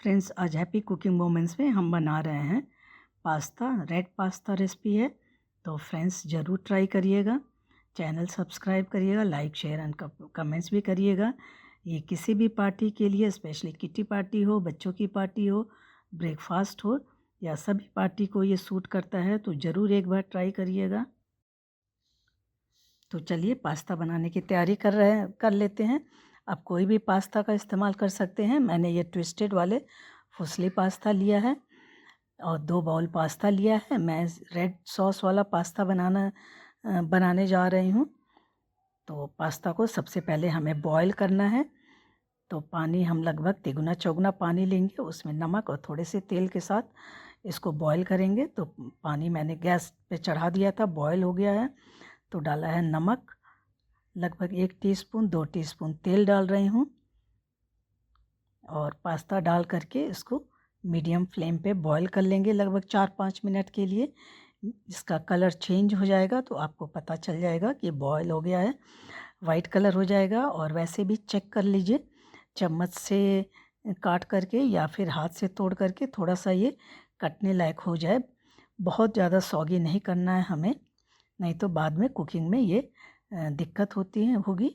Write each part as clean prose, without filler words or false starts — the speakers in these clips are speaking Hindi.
फ्रेंड्स, आज हैप्पी कुकिंग मोमेंट्स में हम बना रहे हैं पास्ता। रेड पास्ता रेसिपी है, तो फ्रेंड्स ज़रूर ट्राई करिएगा। चैनल सब्सक्राइब करिएगा, लाइक शेयर एंड कमेंट्स भी करिएगा। ये किसी भी पार्टी के लिए, स्पेशली किटी पार्टी हो, बच्चों की पार्टी हो, ब्रेकफास्ट हो, या सभी पार्टी को ये सूट करता है, तो ज़रूर एक बार ट्राई करिएगा। तो चलिए पास्ता बनाने की तैयारी कर लेते हैं। आप कोई भी पास्ता का इस्तेमाल कर सकते हैं। मैंने ये ट्विस्टेड वाले फुसली पास्ता लिया है और 2 बाउल पास्ता लिया है। मैं रेड सॉस वाला पास्ता बनाने जा रही हूँ। तो पास्ता को सबसे पहले हमें बॉईल करना है। तो पानी हम लगभग तिगुना चौगुना पानी लेंगे, उसमें नमक और थोड़े से तेल के साथ इसको बॉईल करेंगे। तो पानी मैंने गैस पे चढ़ा दिया था, बॉईल हो गया है। तो डाला है नमक, लगभग 1 टीस्पून, 2 टीस्पून तेल डाल रही हूँ और पास्ता डाल करके इसको मीडियम फ्लेम पे बॉईल कर लेंगे लगभग 4-5 मिनट के लिए। इसका कलर चेंज हो जाएगा तो आपको पता चल जाएगा कि बॉईल हो गया है, वाइट कलर हो जाएगा। और वैसे भी चेक कर लीजिए चम्मच से काट करके या फिर हाथ से तोड़ करके, थोड़ा सा ये कटने लायक हो जाए। बहुत ज़्यादा सॉगी नहीं करना है हमें, नहीं तो बाद में कुकिंग में ये दिक्कत होगी।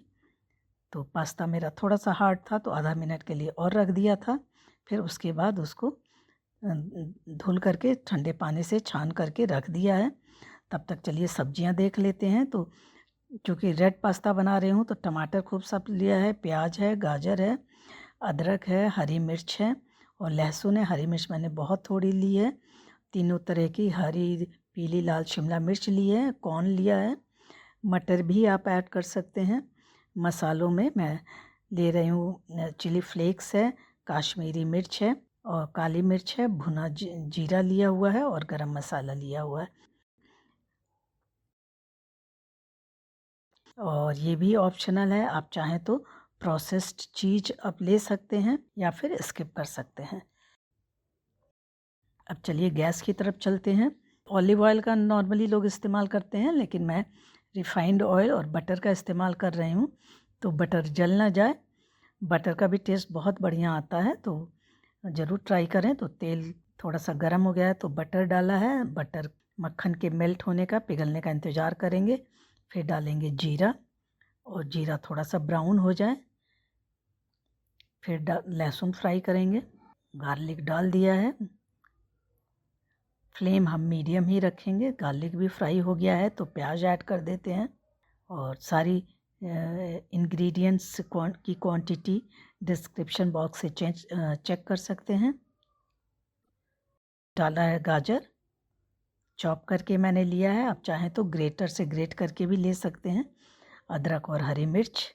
तो पास्ता मेरा थोड़ा सा हार्ड था, तो आधा मिनट के लिए और रख दिया था। फिर उसके बाद उसको धुल करके ठंडे पानी से छान करके रख दिया है। तब तक चलिए सब्जियां देख लेते हैं। तो क्योंकि रेड पास्ता बना रही हूँ तो टमाटर खूब सब लिया है, प्याज है, गाजर है, अदरक है, हरी मिर्च है और लहसुन है। हरी मिर्च मैंने बहुत थोड़ी ली है, तीनों तरह की, हरी, पीली, लाल शिमला मिर्च ली है, कॉर्न लिया है, मटर भी आप ऐड कर सकते हैं। मसालों में मैं ले रही हूँ चिली फ्लेक्स है, काश्मीरी मिर्च है और काली मिर्च है, भुना जीरा लिया हुआ है और गरम मसाला लिया हुआ है। और ये भी ऑप्शनल है, आप चाहें तो प्रोसेस्ड चीज़ आप ले सकते हैं या फिर स्किप कर सकते हैं। अब चलिए गैस की तरफ चलते हैं। ऑलिव ऑयल का नॉर्मली लोग इस्तेमाल करते हैं, लेकिन मैं रिफाइंड ऑयल और बटर का इस्तेमाल कर रही हूँ। तो बटर जल ना जाए, बटर का भी टेस्ट बहुत बढ़िया आता है, तो ज़रूर ट्राई करें। तो तेल थोड़ा सा गर्म हो गया है तो बटर डाला है। बटर मक्खन के मेल्ट होने का, पिघलने का इंतज़ार करेंगे। फिर डालेंगे जीरा, और जीरा थोड़ा सा ब्राउन हो जाए फिर लहसुन फ्राई करेंगे। गार्लिक डाल दिया है, फ्लेम हम मीडियम ही रखेंगे। गार्लिक भी फ्राई हो गया है तो प्याज ऐड कर देते हैं। और सारी इंग्रेडिएंट्स की क्वांटिटी डिस्क्रिप्शन बॉक्स से चेक कर सकते हैं। डाला है गाजर, चॉप करके मैंने लिया है, आप चाहें तो ग्रेटर से ग्रेट करके भी ले सकते हैं। अदरक और हरी मिर्च,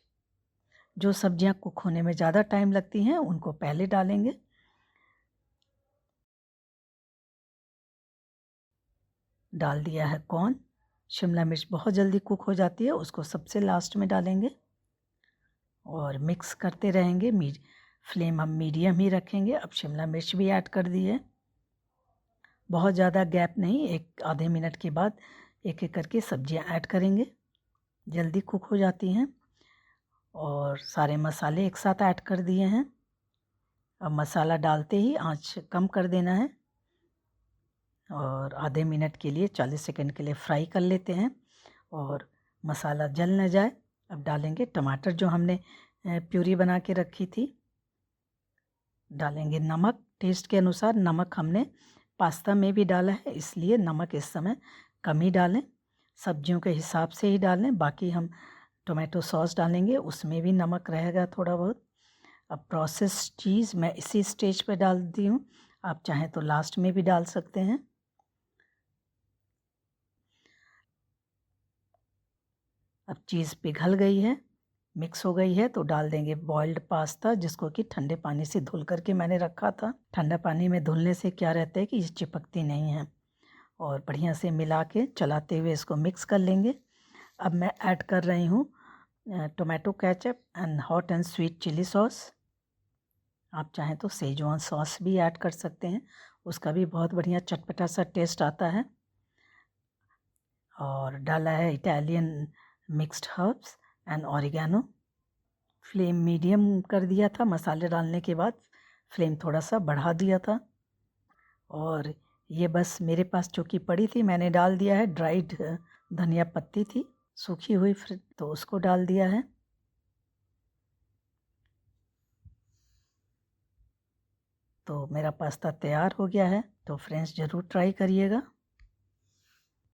जो सब्जियां कुक होने में ज़्यादा टाइम लगती हैं उनको पहले डालेंगे। डाल दिया है कॉर्न। शिमला मिर्च बहुत जल्दी कुक हो जाती है, उसको सबसे लास्ट में डालेंगे और मिक्स करते रहेंगे। फ्लेम हम मीडियम ही रखेंगे। अब शिमला मिर्च भी ऐड कर दी है। बहुत ज़्यादा गैप नहीं, एक आधे मिनट के बाद एक एक करके सब्जियां ऐड करेंगे, जल्दी कुक हो जाती हैं। और सारे मसाले एक साथ ऐड कर दिए हैं। अब मसाला डालते ही आंच कम कर देना है और आधे मिनट के लिए, 40 सेकंड के लिए फ्राई कर लेते हैं और मसाला जल न जाए। अब डालेंगे टमाटर जो हमने प्यूरी बना के रखी थी। डालेंगे नमक टेस्ट के अनुसार। नमक हमने पास्ता में भी डाला है, इसलिए नमक इस समय कम ही डालें, सब्जियों के हिसाब से ही डालें। बाकी हम टोमेटो सॉस डालेंगे, उसमें भी नमक रहेगा थोड़ा बहुत। अब प्रोसेस्ड चीज़ मैं इसी स्टेज पे डालती हूँ, आप चाहें तो लास्ट में भी डाल सकते हैं। अब चीज़ पिघल गई है, मिक्स हो गई है, तो डाल देंगे बॉइल्ड पास्ता, जिसको कि ठंडे पानी से धुल करके मैंने रखा था। ठंडा पानी में धुलने से क्या रहता है कि ये चिपकती नहीं है। और बढ़िया से मिला के चलाते हुए इसको मिक्स कर लेंगे। अब मैं ऐड कर रही हूँ tomato ketchup and hot and sweet chilli sauce. आप चाहें तो सेजवान सॉस भी ऐड कर सकते हैं, उसका भी बहुत बढ़िया चटपटा सा टेस्ट आता है। और डाला है Italian mixed herbs and oregano. Flame medium कर दिया था मसाले डालने के बाद, फ्लेम थोड़ा सा बढ़ा दिया था। और ये बस मेरे पास चौकी पड़ी थी, मैंने डाल दिया है। ड्राइड धनिया पत्ती थी सूखी हुई, फिर तो उसको डाल दिया है। तो मेरा पास्ता तैयार हो गया है। तो फ्रेंड्स ज़रूर ट्राई करिएगा।